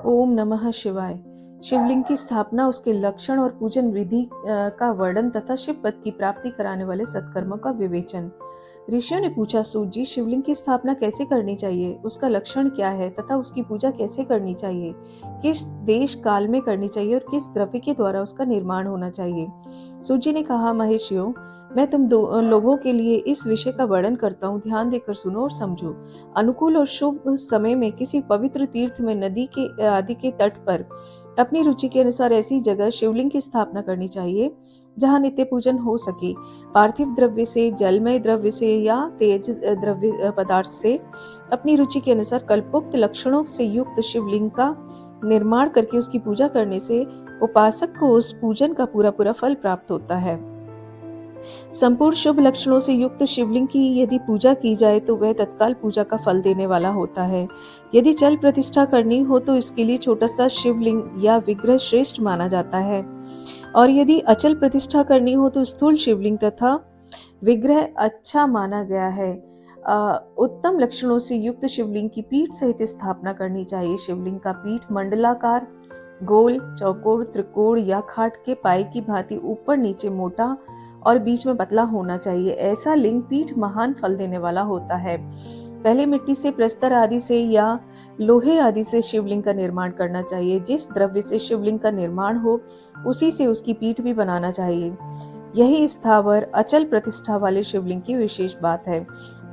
ओम नमः शिवाय। शिवलिंग की स्थापना, उसके लक्षण और पूजन विधि का वर्णन तथा शिव पद की प्राप्ति कराने वाले सत्कर्मों का विवेचन। ऋषियों ने पूछा, सूत जी, शिवलिंग की स्थापना कैसे करनी चाहिए, उसका लक्षण क्या है तथा उसकी पूजा कैसे करनी चाहिए, किस देश काल में करनी चाहिए और किस द्रव्य के द्वारा उसका निर्माण होना चाहिए। सूत जी ने कहा, महर्षियों, मैं तुम लोगों के लिए इस विषय का वर्णन करता हूँ, ध्यान देकर सुनो और समझो। अनुकूल और शुभ समय में किसी पवित्र तीर्थ में, नदी के आदि के तट पर अपनी रुचि के अनुसार ऐसी जगह शिवलिंग की स्थापना करनी चाहिए जहाँ नित्य पूजन हो सके। पार्थिव द्रव्य से, जलमय द्रव्य से या तेज द्रव्य पदार्थ से अपनी रुचि के अनुसार कल्पोक्त लक्षणों से युक्त शिवलिंग का निर्माण करके उसकी पूजा करने से उपासक को उस पूजन का पूरा पूरा फल प्राप्त होता है। संपूर्ण शुभ लक्षणों से युक्त शिवलिंग की यदि पूजा की जाए तो वह तत्काल पूजा का फल देने वाला होता है। यदि चल प्रतिष्ठा करनी हो तो इसके लिए छोटा सा शिवलिंग या विग्रह श्रेष्ठ माना जाता है, और यदि अचल प्रतिष्ठा करनी हो तो स्थूल शिवलिंग तथा विग्रह अच्छा माना गया है। उत्तम लक्षणों से युक्त शिवलिंग की पीठ सहित स्थापना करनी चाहिए। शिवलिंग का पीठ मंडलाकार, गोल, चौकोर, त्रिकोण या खाट के पाए की भांति ऊपर नीचे मोटा और बीच में पतला होना चाहिए। ऐसा लिंग पीठ महान फल देने वाला होता है। पहले मिट्टी से, प्रस्तर आदि से या लोहे आदि से शिवलिंग का निर्माण करना चाहिए। जिस द्रव्य से शिवलिंग का निर्माण हो उसी से उसकी पीठ भी बनाना चाहिए। यही स्थावर अचल प्रतिष्ठा वाले शिवलिंग की विशेष बात है।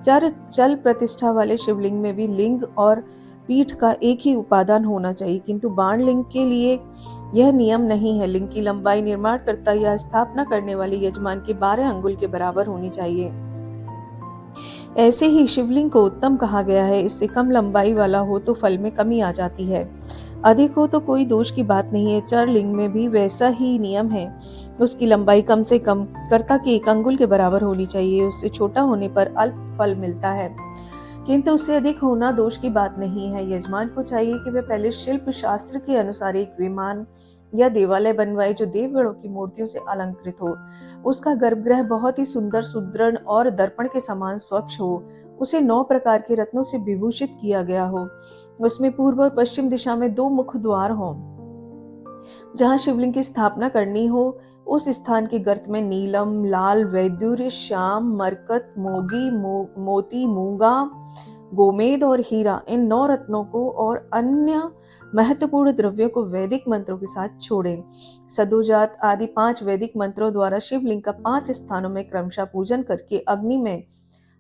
चल प्रतिष्ठा वाले शिवलिंग में भी लिंग और पीठ का एक ही उपादान होना चाहिए, किंतु बाण लिंग के लिए यह नियम नहीं है। लिंग की लंबाई निर्माणकर्ता या स्थापना करने वाले यजमान के 12 अंगुल के बराबर होनी चाहिए। ऐसे ही शिवलिंग को उत्तम कहा गया है। इससे कम लंबाई वाला हो तो फल में कमी आ जाती है, अधिक हो तो कोई दोष की बात नहीं है। चर लिंग में भी वैसा ही नियम है। उसकी लंबाई कम से कम कर्ता के 1 अंगुल के बराबर होनी चाहिए। उससे छोटा होने पर अल्प फल मिलता है, किंतु उससे अधिक होना दोष की बात नहीं है। यजमान को चाहिए कि वह पहले शिल्प शास्त्र के अनुसार एक विमान या देवालय बनवाए जो देवगणों की मूर्तियों से अलंकृत हो। उसका गर्भगृह बहुत ही सुंदर, सुदृढ़ और दर्पण के समान स्वच्छ हो। उसे 9 प्रकार के रत्नों से विभूषित किया गया हो। उसमें पूर्व और पश्चिम दिशा में 2 मुख द्वार हों। जहाँ शिवलिंग की स्थापना करनी हो उस स्थान के गर्त में नीलम, लाल, वैदुर्य, श्याम, मरकत, मोगी, मोती, मूंगा, गोमेद और हीरा, इन 9 रत्नों को और अन्य महत्वपूर्ण द्रव्यों को वैदिक मंत्रों के साथ छोड़ें। सदोजात आदि 5 वैदिक मंत्रों द्वारा शिवलिंग का 5 स्थानों में क्रमशः पूजन करके अग्नि में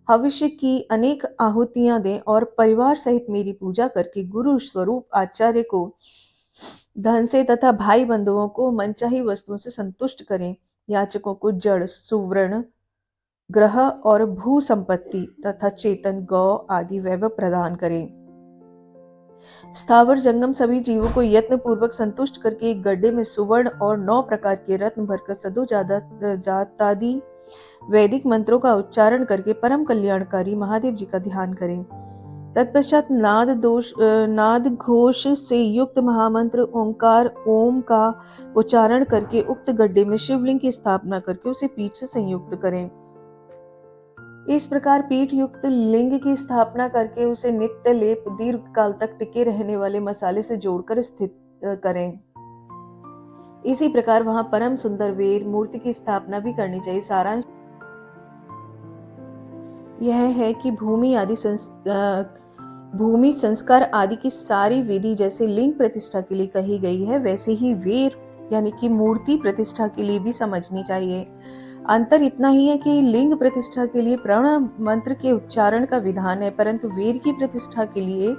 भविष्य की अनेक आहुतियां दें और परिवार सहित मेरी पूजा करके गुरु स्वरूप आचार्य को धन से तथा भाई बंधुओं को मनचाही वस्तुओं से संतुष्ट करें। याचकों को जड़, सुवर्ण, ग्रह और भू संपत्ति तथा चेतन गौ आदि वैभव प्रदान करें। स्थावर जंगम सभी जीवों को यत्न पूर्वक संतुष्ट करके एक गड्ढे में सुवर्ण और 9 प्रकार के रत्न भरकर सदो जातादि वैदिक मंत्रों का उच्चारण करके परम कल्याणकारी महादेव जी का ध्यान करें। तत्पश्चात नाद घोष से युक्त महामंत्र ओंकार ओम का उच्चारण करके उक्त गड्ढे में शिवलिंग की स्थापना करके उसे पीठ से संयुक्त करें। इस प्रकार पीठ युक्त लिंग की स्थापना करके उसे नित्य लेप, दीर्घ काल तक टिके रहने वाले मसाले से जोड़कर स्थित करें। इसी प्रकार वहां परम सुंदर वेर मूर्ति की स्थापना भी करनी चाहिए। सारांश यह है कि भूमि संस्कार आदि की सारी विधि जैसे लिंग प्रतिष्ठा के लिए कही गई है, वैसे ही वेर यानी कि मूर्ति प्रतिष्ठा के लिए भी समझनी चाहिए। अंतर इतना ही है कि लिंग प्रतिष्ठा के लिए प्रण मंत्र के उच्चारण का विधान है, परंतु वेर की प्रतिष्ठा के लिए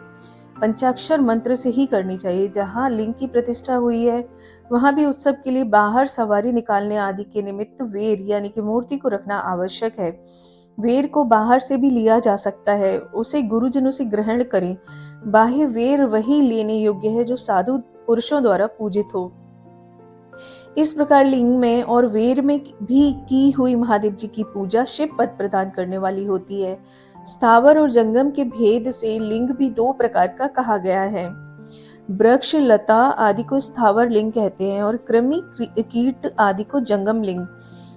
पंचाक्षर मंत्र से ही करनी चाहिए। जहाँ लिंग की प्रतिष्ठा हुई है वहां भी उत्सव के लिए बाहर सवारी निकालने आदि के निमित्त वेर यानी कि मूर्ति को रखना आवश्यक है। वेर को बाहर से भी लिया जा सकता है, उसे गुरुजनों से ग्रहण करें। बाह्य वेर वही लेने योग्य है जो साधु पुरुषों द्वारा पूजित हो। इस प्रकार लिंग में और वेर में भी की हुई महादेव जी की पूजा शिव पद प्रदान करने वाली होती है। स्थावर और जंगम के भेद से लिंग भी 2 प्रकार का कहा गया है। वृक्ष, लता आदि को स्थावर लिंग कहते हैं और कृमि, कीट आदि को जंगम लिंग।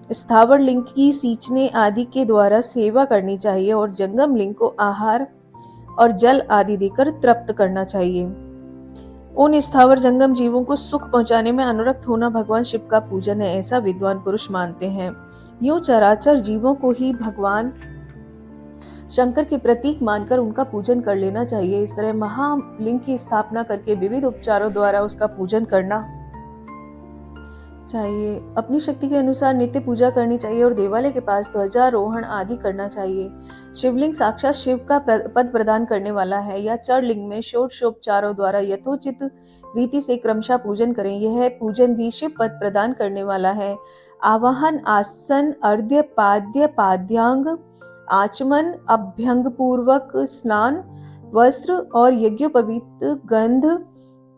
स्थावर लिंग की सींचने आदि के द्वारा सेवा करनी चाहिए और जंगम लिंग को आहार और जल आदि देकर तृप्त करना चाहिए। उन स्थावर जंगम जीवों को सुख पहुंचाने में अनुरक्त होना भगवान शिव का पूजन है, ऐसा विद्वान पुरुष मानते हैं। यूं चराचर जीवों को ही भगवान शंकर के प्रतीक मानकर उनका पूजन कर लेना चाहिए। इस तरह महालिंग की स्थापना करके विविध उपचारों द्वारा उसका पूजन करना चाहिए। अपनी शक्ति के अनुसार नित्य पूजा करनी चाहिए और देवालय के पास ध्वजारोहण आदि करना चाहिए। शिवलिंग साक्षात शिव का पद प्रदान करने वाला है। या चरलिंग में षोडशोपचारों द्वारा यथोचित रीति से क्रमशः पूजन करें। यह पूजन भी शिव पद प्रदान करने वाला है। आवाहन, आसन, अर्घ्य, पाद्य, पाद्यांग, आचमन, अभ्यंग पूर्वक स्नान, वस्त्र और यज्ञोपवीत, गंध,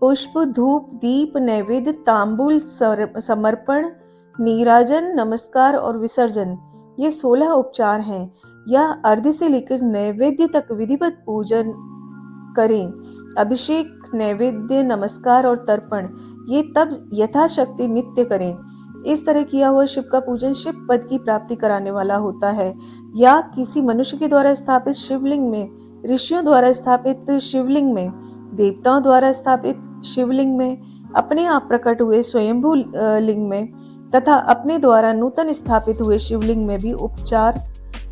पुष्प, धूप, दीप, नैवेद्य, तांबूल समर्पण, नीराजन, नमस्कार और विसर्जन, ये 16 उपचार हैं। यह अर्घ्य से लेकर नैवेद्य तक विधिवत पूजन करें। अभिषेक, नैवेद्य, नमस्कार और तर्पण, ये तब यथाशक्ति नित्य करें। इस तरह किया हुआ शिव का पूजन शिव पद की प्राप्ति कराने वाला होता है। या किसी मनुष्य के द्वारा स्थापित शिवलिंग में, ऋषियों द्वारा स्थापित शिवलिंग में, देवताओं द्वारा स्थापित शिवलिंग में, अपने आप प्रकट हुए स्वयंभू लिंग में तथा अपने द्वारा नूतन स्थापित हुए शिवलिंग में भी उपचार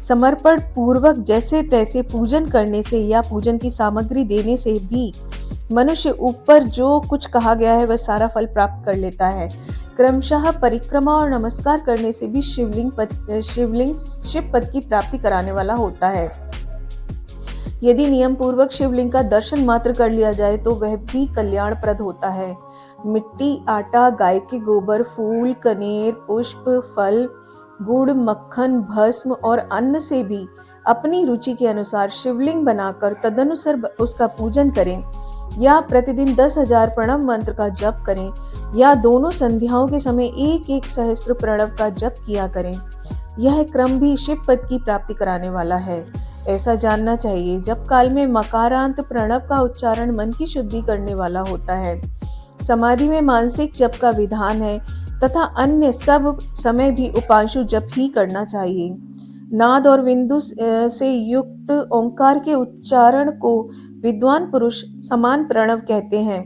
समर्पण पूर्वक जैसे तैसे पूजन करने से या पूजन की सामग्री देने से भी मनुष्य ऊपर जो कुछ कहा गया है वह सारा फल प्राप्त कर लेता है। क्रमशः परिक्रमा और नमस्कार करने से भी शिवलिंग शिव पद की प्राप्ति कराने वाला होता है। यदि नियम पूर्वक शिवलिंग का दर्शन मात्र कर लिया जाए तो वह भी कल्याणप्रद होता है। मिट्टी, आटा, गाय के गोबर, फूल, कनेर, पुष्प, फल, गुड़, मक्खन, भस्म और अन्न से भी अपनी रुचि के अनुसार शिवलिंग बनाकर तदनुसार उसका पूजन करें। या प्रतिदिन 10,000 प्रणव मंत्र का जप करें या दोनों संध्याओं के समय 1-1 सहस्त्र प्रणव का जप किया करें। यह क्रम भी शिव पद की प्राप्ति कराने वाला है, ऐसा जानना चाहिए। जप काल में मकारांत प्रणव का उच्चारण मन की शुद्धि करने वाला होता है। समाधि में मानसिक जप का विधान है तथा अन्य सब समय भी उपांशु जप ही करना चाहिए। नाद और बिंदु से युक्त ओंकार के उच्चारण को विद्वान पुरुष समान प्रणव कहते हैं।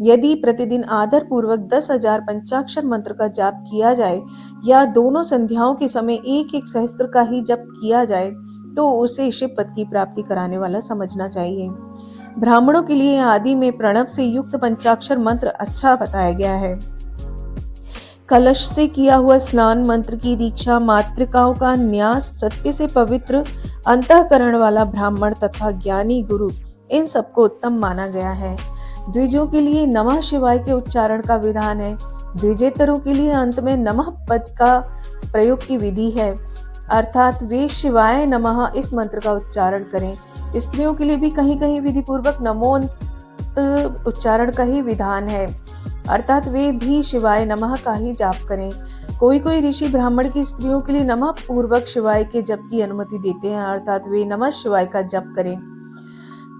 यदि प्रतिदिन आदर पूर्वक 10,000 पंचाक्षर मंत्र का जाप किया जाए या दोनों संध्याओं के समय 1-1 सहस्त्र का ही जप किया जाए तो उसे शिव पद की प्राप्ति कराने वाला समझना चाहिए। ब्राह्मणों के लिए आदि में प्रणव से युक्त पंचाक्षर मंत्र अच्छा बताया गया है। कलश से किया हुआ स्नान, मंत्र की दीक्षा, मातृकाओं का न्यास, सत्य से पवित्र अंतःकरण वाला ब्राह्मण तथा ज्ञानी गुरु, इन सबको उत्तम माना गया है। द्विजों के लिए नमः शिवाय के उच्चारण का विधान है। द्विजेतरों के लिए अंत में नमः पद का प्रयोग की विधि है, अर्थात वे शिवाय नमः इस मंत्र का उच्चारण करें। स्त्रियों के लिए भी कहीं कहीं विधि पूर्वक नमोन्त उच्चारण का ही विधान है, अर्थात वे भी शिवाय नमः का ही जाप करें। कोई कोई ऋषि ब्राह्मण की स्त्रियों के लिए नमः पूर्वक शिवाय के जप की अनुमति देते हैं, अर्थात वे नमः शिवाय का जप करें।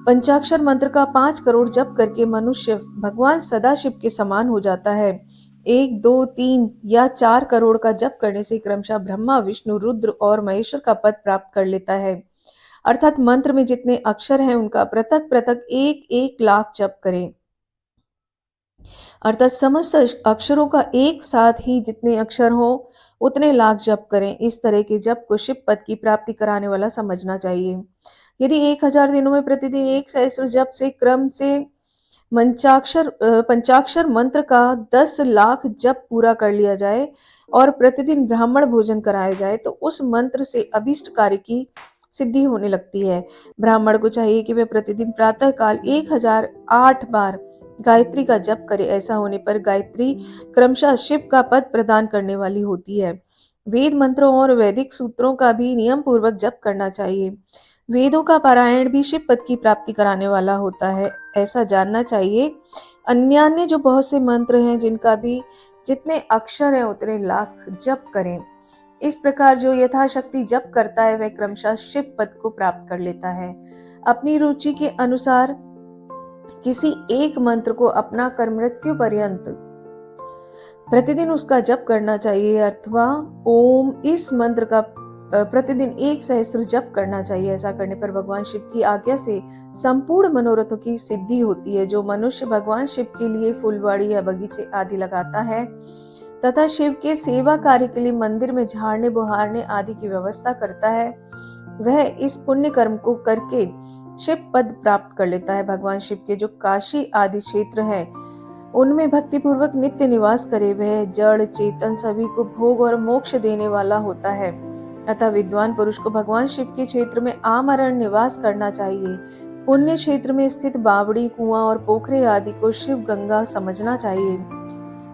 पंचाक्षर मंत्र का 5 करोड़ जप करके मनुष्य भगवान सदाशिव के समान हो जाता है। 1, 2, 3 या 4 करोड़ का जप करने से क्रमशः ब्रह्मा, विष्णु, रुद्र और महेश्वर का पद प्राप्त कर लेता है। अर्थात मंत्र में जितने अक्षर हैं उनका पृथक पृथक 1-1 लाख जप करें, अर्थात समस्त अक्षरों का एक साथ ही जितने अक्षर हो उतने लाख जप करें। इस तरह के जप को शिव पद की प्राप्ति कराने वाला समझना चाहिए। यदि 1000 दिनों में प्रतिदिन 1 सहस्त्र जप से क्रम से पंचाक्षर मंत्र का 10 लाख जप पूरा कर लिया जाए और प्रतिदिन ब्राह्मण भोजन कराया जाए तो उस मंत्र से अभिष्ट कार्य की सिद्धि होने लगती है। ब्राह्मण को चाहिए कि वे प्रतिदिन प्रातः काल 1008 बार गायत्री का जप करे। ऐसा होने पर गायत्री क्रमशः शिव का पद प्रदान करने वाली होती है। वेद मंत्रों और वैदिक सूत्रों का भी नियम पूर्वक जप करना चाहिए। वेदों का पारायण भी शिव पद की प्राप्ति कराने वाला होता है, ऐसा जानना चाहिए। अन्य जो बहुत से मंत्र हैं जिनका भी जितने अक्षर हैं उतने लाख जप करें। इस प्रकार जो यथाशक्ति जप करता है वह क्रमशः शिव पद को प्राप्त कर लेता है। अपनी रुचि के अनुसार किसी एक मंत्र को अपना कर मृत्यु पर्यंत प्रतिदिन उसका जप करना चाहिए, अथवा ओम इस मंत्र का प्रतिदिन 1 सहस्त्र जप करना चाहिए। ऐसा करने पर भगवान शिव की आज्ञा से संपूर्ण मनोरथों की सिद्धि होती है। जो मनुष्य भगवान शिव के लिए फुलवाड़ी या बगीचे आदि लगाता है तथा शिव के सेवा कार्य के लिए मंदिर में झाड़ने बुहारने आदि की व्यवस्था करता है, वह इस पुण्य कर्म को करके शिव पद प्राप्त कर लेता है। भगवान शिव के जो काशी आदि क्षेत्र है उनमें भक्ति पूर्वक नित्य निवास करे, वह जड़ चेतन सभी को भोग और मोक्ष देने वाला होता है। अतः विद्वान पुरुष को भगवान शिव के क्षेत्र में आमरण निवास करना चाहिए। पुण्य क्षेत्र में स्थित बावड़ी, कुआं और पोखरे आदि को शिव गंगा समझना चाहिए।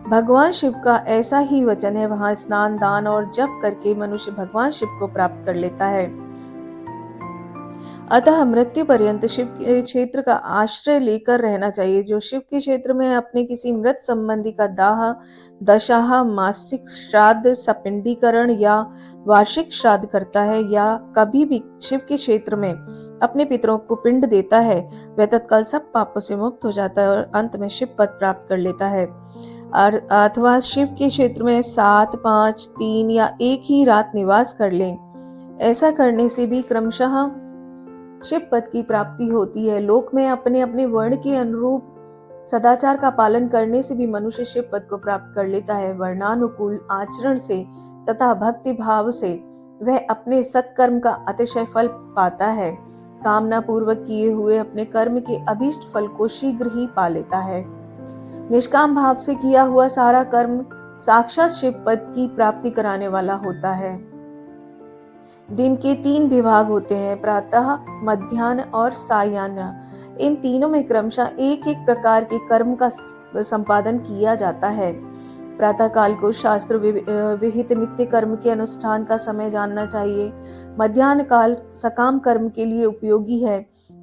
भगवान शिव का ऐसा ही वचन है, वहां स्नान दान और जप करके मनुष्य भगवान शिव को प्राप्त कर लेता है। अतः मृत्यु पर्यंत शिव के क्षेत्र का आश्रय लेकर रहना चाहिए। जो शिव के क्षेत्र में अपने किसी मृत संबंधी का दाह, दशाह, मासिक श्राद्ध, सपिंडीकरण या वार्षिक श्राद्ध करता है या कभी भी शिव के क्षेत्र में अपने पितरों को पिंड देता है, वह तत्काल सब पापों से मुक्त हो जाता है और अंत में शिव पद प्राप्त कर लेता है। अथवा शिव के क्षेत्र में 7, 5, 3 या एक ही रात निवास कर लें। ऐसा करने से भी क्रमशः शिव पद की प्राप्ति होती है। लोक में अपने अपने वर्ण के अनुरूप सदाचार का पालन करने से भी मनुष्य शिव पद को प्राप्त कर लेता है। वर्णानुकूल आचरण से तथा भक्ति भाव से वह अपने सत्कर्म का अतिशय फल पाता है। कामना पूर्वक किए हुए अपने कर्म के अभीष्ट फल को शीघ्र ही पा लेता है। निष्काम भाव से किया हुआ सारा कर्म साक्षात शिव पद की प्राप्ति कराने वाला होता है। दिन के 3 विभाग होते हैं, प्रातः, मध्याह्न और सायाह्न। इन तीनों में क्रमशः एक एक प्रकार के कर्म का संपादन किया जाता है। प्रातः काल को शास्त्र विहित नित्य कर्म के अनुष्ठान का समय जानना चाहिए। मध्याह्न काल सकाम कर्म के लिए उपयोगी है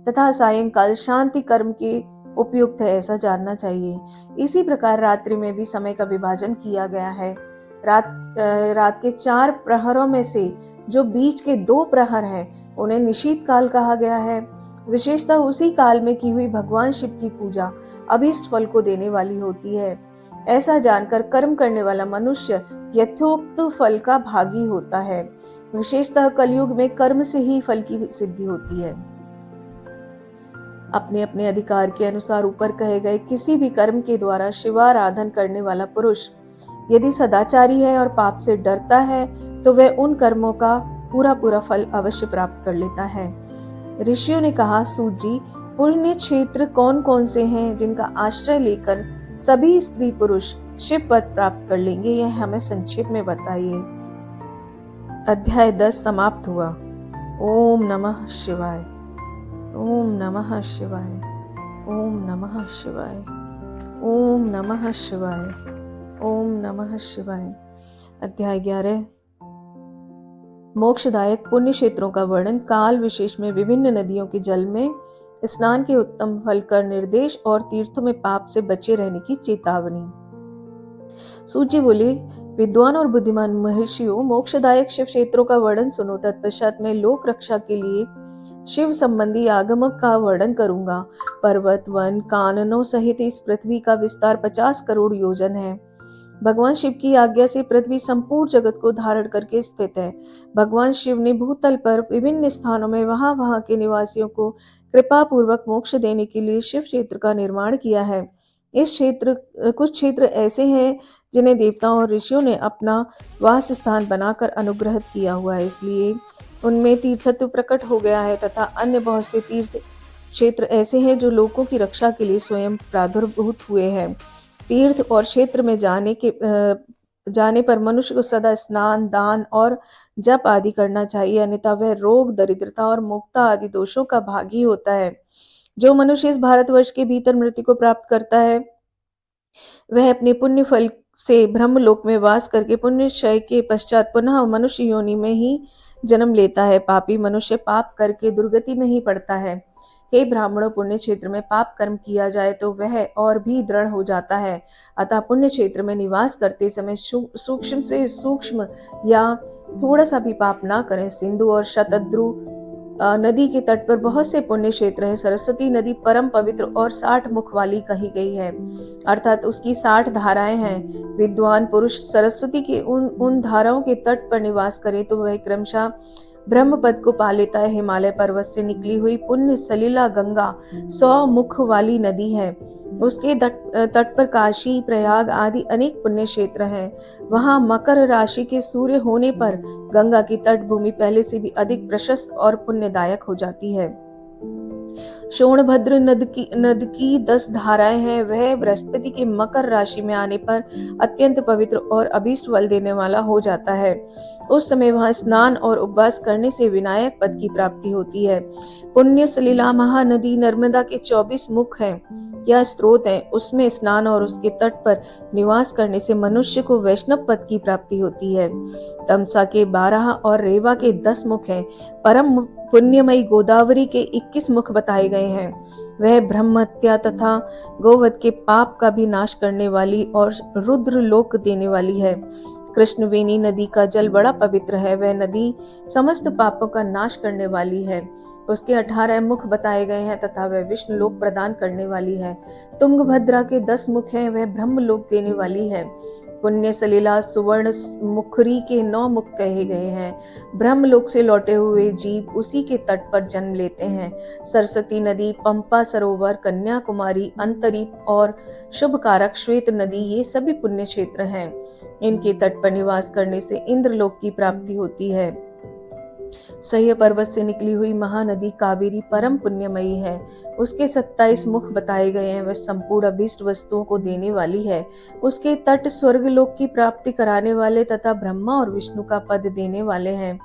तथा सायंकाल शांति कर्म के उपयुक्त है, ऐसा जानना चाहिए। इसी प्रकार रात्रि में भी समय का विभाजन किया गया है। रात के 4 प्रहरों में से जो बीच के 2 प्रहर हैं उन्हें निशीथ काल कहा गया है। विशेषतः उसी काल में की हुई भगवान शिव की पूजा अभीष्ट फल को देने वाली होती है। ऐसा जानकर कर्म करने वाला मनुष्य यथोक्त फल का भागी होता है। विशेषतः कलयुग में कर्म से ही फल की सिद्धि होती है। अपने अपने अधिकार के अनुसार ऊपर कहे गए किसी भी कर्म के द्वारा शिवाराधन करने वाला पुरुष यदि सदाचारी है और पाप से डरता है तो वह उन कर्मों का पूरा पूरा फल अवश्य प्राप्त कर लेता है। ऋषियों ने कहा, सूत जी, पुण्य क्षेत्र कौन कौन से हैं जिनका आश्रय लेकर सभी स्त्री पुरुष शिव पद प्राप्त कर लेंगे, यह हमें संक्षेप में बताइए। अध्याय 10 समाप्त हुआ। ओम नमः शिवाय। ओम नमः शिवाय। ओम नमः शिवाय। ओम नमः शिवाय। ओम नमः शिवाय। अध्याय 11 मोक्षदायक पुण्य क्षेत्रों का वर्णन। काल विशेष में विभिन्न नदियों के जल में स्नान के उत्तम फल का निर्देश और तीर्थों में पाप से बचे रहने की चेतावनी। सूची बोले, विद्वान और बुद्धिमान महर्षियों, मोक्षदायक शिव क्षेत्रों का वर्णन सुनो। तत्पश्चात मैं लोक रक्षा के लिए शिव संबंधी आगमों का वर्णन करूंगा। पर्वत, वन, काननों सहित इस पृथ्वी का विस्तार 50 करोड़ योजन है। भगवान शिव की आज्ञा से पृथ्वी संपूर्ण जगत को धारण करके स्थित है। भगवान शिव ने भूतल पर विभिन्न स्थानों में वहां के निवासियों को कृपा पूर्वक मोक्ष देने के लिए शिव क्षेत्र का निर्माण किया है। कुछ क्षेत्र ऐसे हैं जिन्हें देवताओं और ऋषियों ने अपना वास स्थान बनाकर अनुग्रहित किया हुआ है, इसलिए उनमें तीर्थत्व प्रकट हो गया है, तथा अन्य बहुत से तीर्थ क्षेत्र ऐसे हैं जो लोगों की रक्षा के लिए स्वयं प्रादुर्भूत हुए हैं। तीर्थ और क्षेत्र में जाने पर मनुष्य को सदा स्नान, दान और जप आदि करना चाहिए, अन्यथा वह रोग, दरिद्रता और मुक्ता आदि दोषों का भागी होता है। जो मनुष्य इस भारतवर्ष के भीतर मृत्यु को प्राप्त करता है वह अपने पुण्य फल से ब्रह्मलोक में वास करके पुण्य क्षय के पश्चात पुनः मनुष्य योनि में ही जन्म लेता है। पापी मनुष्य पाप करके दुर्गति में ही पड़ता है। हे ब्राह्मणों, पुण्य क्षेत्र में पाप कर्म किया जाए तो वह और भी दृढ़ हो जाता है। अतः पुण्य क्षेत्र में निवास करते समय सूक्ष्म से सूक्ष्म या थोड़ा सा भी पाप ना करें। सिंधु और शतद्रु नदी के तट पर बहुत से पुण्य क्षेत्र हैं। सरस्वती नदी परम पवित्र और 60 मुख वाली कही गई है, अर्थात उसकी 60 धाराएं हैं। विद्वान पुरुष सरस्वती के उन धाराओं के तट पर निवास करे तो वह क्रमशः ब्रह्म पद को पा लेता है। हिमालय पर्वत से निकली हुई पुण्य सलिला गंगा 100 मुख वाली नदी है। उसके तट पर काशी, प्रयाग आदि अनेक पुण्य क्षेत्र हैं। वहां मकर राशि के सूर्य होने पर गंगा की तटभूमि पहले से भी अधिक प्रशस्त और पुण्यदायक हो जाती है। सोनभद्र नद की 10 धाराएं हैं। वह बृहस्पति के मकर राशि में आने पर अत्यंत पवित्र और अभीष्ट फल देने वाला हो जाता है। उस समय वहां स्नान और उपवास करने से विनायक पद की प्राप्ति होती है। पुण्य सलिला महानदी नर्मदा के 24 मुख हैं या स्रोत हैं। उसमें स्नान और उसके तट पर निवास करने से मनुष्य को वैष्णव पद की प्राप्ति होती है। तमसा के 12 और रेवा के 10 मुख हैं। परम पुण्यमयी गोदावरी के 21 मुख बताए गए हैं। वह ब्रह्म हत्या तथा गोवध के पाप का भी नाश करने वाली और रुद्र लोक देने वाली है। कृष्णवेणी नदी का जल बड़ा पवित्र है। वह नदी समस्त पापों का नाश करने वाली है। उसके 18 मुख बताए गए हैं तथा वह विष्णु लोक प्रदान करने वाली है। तुंगभद्रा के 10 मुख हैं। वह ब्रह्म लोक देने वाली है। पुण्य सलिला सुवर्ण मुखरी के 9 मुख कहे गए हैं। ब्रह्मलोक से लौटे हुए जीव उसी के तट पर जन्म लेते हैं। सरस्वती नदी, पंपा सरोवर, कन्याकुमारी, अंतरीप और शुभकारक श्वेत नदी ये सभी पुण्य क्षेत्र हैं। इनके तट पर निवास करने से इंद्रलोक की प्राप्ति होती है। सह्य पर्वत से निकली हुई महानदी कावेरी परम पुण्यमयी है। उसके 27 मुख बताए गए हैं। वह संपूर्ण अभीष्ट वस्तुओं को देने वाली है। उसके तट स्वर्गलोक की प्राप्ति कराने वाले तथा ब्रह्मा और विष्णु का पद देने वाले हैं।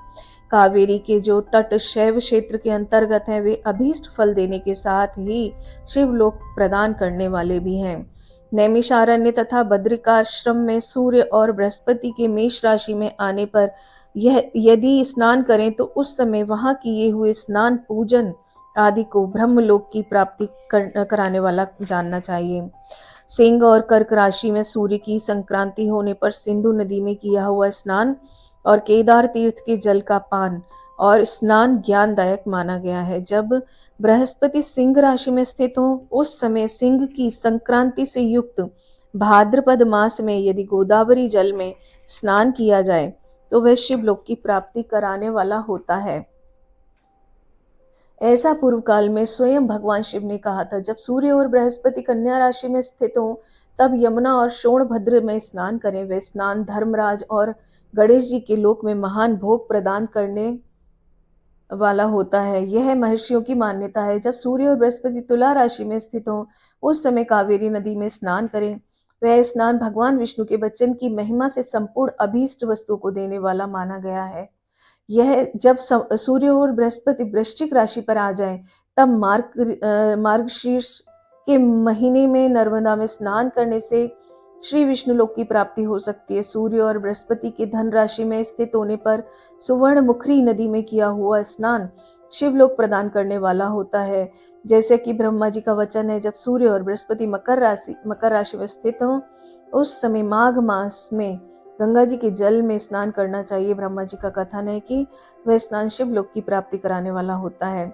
कावेरी के जो तट शैव क्षेत्र के अंतर्गत हैं, वे अभीष्ट फल देने के साथ ही शिवलोक प्रदान करने वाले भी हैं। नैमिषारण्य तथा बद्रिकाश्रम में सूर्य और बृहस्पति के मेष राशि में आने पर यह यदि स्नान करें तो उस समय वहां किए हुए स्नान, पूजन आदि को ब्रह्मलोक की प्राप्ति कराने वाला जानना चाहिए। सिंह और कर्क राशि में सूर्य की संक्रांति होने पर सिंधु नदी में किया हुआ स्नान और केदार तीर्थ के जल का पान और स्नान ज्ञानदायक माना गया है। जब बृहस्पति सिंह राशि में स्थित हो उस समय सिंह की संक्रांति से युक्त भाद्रपद मास में यदि गोदावरी जल में स्नान किया जाए तो वह शिवलोक की प्राप्ति कराने वाला होता है। ऐसा पूर्व काल में स्वयं भगवान शिव ने कहा था। जब सूर्य और बृहस्पति कन्या राशि में स्थित हो तब यमुना और सोनभद्र में स्नान करें। वह स्नान धर्मराज और गणेश जी के लोक में महान भोग प्रदान करने वाला होता है। यह महर्षियों की मान्यता है। जब सूर्य और बृहस्पति तुला राशि में स्थित हो उस समय कावेरी नदी में स्नान करें। वह स्नान भगवान विष्णु के वचन की महिमा से संपूर्ण अभीष्ट वस्तु को देने वाला माना गया है। यह जब सूर्य और बृहस्पति वृश्चिक राशि पर आ जाए तब मार्गशीर्ष के महीने में नर्मदा में स्नान करने से श्री विष्णु लोक की प्राप्ति हो सकती है। सूर्य और बृहस्पति के धन राशि में स्थित होने पर सुवर्ण मुखरी नदी में किया हुआ स्नान शिवलोक प्रदान करने वाला होता है। जैसे कि ब्रह्मा जी का वचन है, जब सूर्य और बृहस्पति मकर राशि में स्थित हो उस समय माघ मास में गंगा जी के जल में स्नान करना चाहिए। ब्रह्मा जी का कथन है कि वह स्नान शिवलोक की प्राप्ति कराने वाला होता है।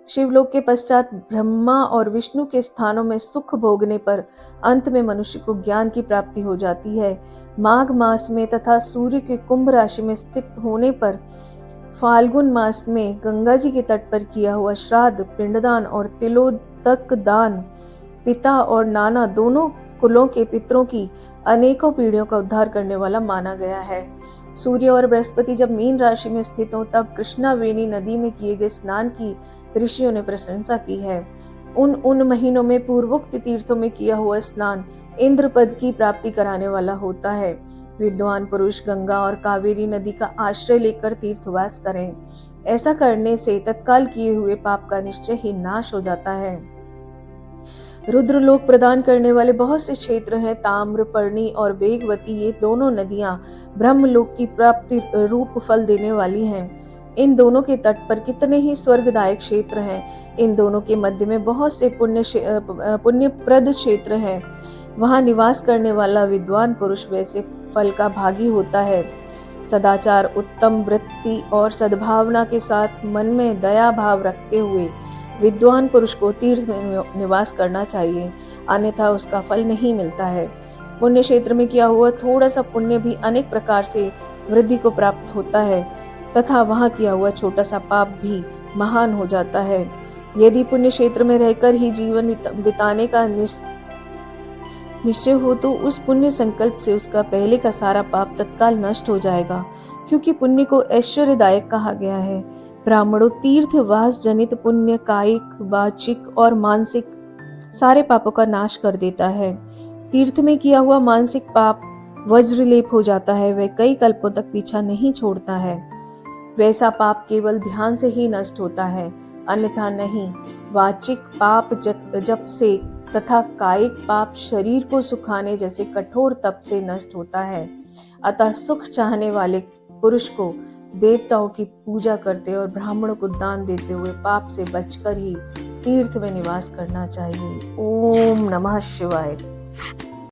शिवलोक के पश्चात ब्रह्मा और विष्णु के स्थानों में सुख भोगने पर अंत में मनुष्य को ज्ञान की प्राप्ति हो जाती है। माघ मास में तथा सूर्य के कुंभ राशि में स्थित होने पर फाल्गुन मास में गंगा जी के तट पर किया हुआ श्राद्ध, पिंडदान और तिलोदक दान पिता और नाना दोनों कुलों के पितरों की अनेकों पीढ़ियों का उद्धार करने वाला माना गया है। सूर्य और बृहस्पति जब मीन राशि में स्थित हो तब कृष्णावेणी नदी में किए गए स्नान की ऋषियों ने प्रशंसा की है। उन महीनों में पूर्वोक्त तीर्थों में किया हुआ स्नान इंद्र पद की प्राप्ति कराने वाला होता है। विद्वान पुरुष गंगा और कावेरी नदी का आश्रय लेकर तीर्थवास करें। ऐसा करने से तत्काल किए हुए पाप का निश्चय ही नाश हो जाता है। रुद्रलोक प्रदान करने वाले बहुत से क्षेत्र हैं। ताम्रपर्णी और वेगवती ये दोनों नदियां ब्रह्मलोक की प्राप्ति रूप फल देने वाली हैं। इन दोनों के तट पर कितने ही स्वर्गदायक क्षेत्र हैं। इन दोनों के मध्य में बहुत से पुण्यप्रद क्षेत्र हैं। वहां निवास करने वाला विद्वान पुरुष वैसे फल का भागी होता है। सदाचार, उत्तम वृत्ति और सद्भावना के साथ मन में दया भाव रखते हुए विद्वान पुरुष को तीर्थ में निवास करना चाहिए, अन्यथा उसका फल नहीं मिलता है। पुण्य क्षेत्र में किया हुआ थोड़ा सा पुण्य भी अनेक प्रकार से वृद्धि को प्राप्त होता है तथा वहां किया हुआ छोटा सा पाप भी महान हो जाता है। यदि पुण्य क्षेत्र में रहकर ही जीवन बिताने का निश्चय हो तो उस पुण्य संकल्प से उसका पहले का सारा पाप तत्काल नष्ट हो जाएगा, क्योंकि पुण्य को ऐश्वर्यदायक कहा गया है। ब्राह्मणों, तीर्थ वास जनित पुण्य कायिक, वाचिक और मानसिक सारे पापों का नाश कर देता है। तीर्थ में किया हुआ मानसिक पाप वज्रलेप हो जाता है, वह कई कल्पों तक पीछा नहीं छोड़ता है। वैसा पाप केवल ध्यान से ही नष्ट होता है, अन्यथा नहीं। वाचिक पाप जप से तथा कायिक पाप शरीर को सुखाने जैसे कठोर तप से नष्ट होता है। अतः सुख चाहने वाले पुरुष को देवताओं की पूजा करते और ब्राह्मणों को दान देते हुए पाप से बचकर ही तीर्थ में निवास करना चाहिए। ओम नमः शिवाय।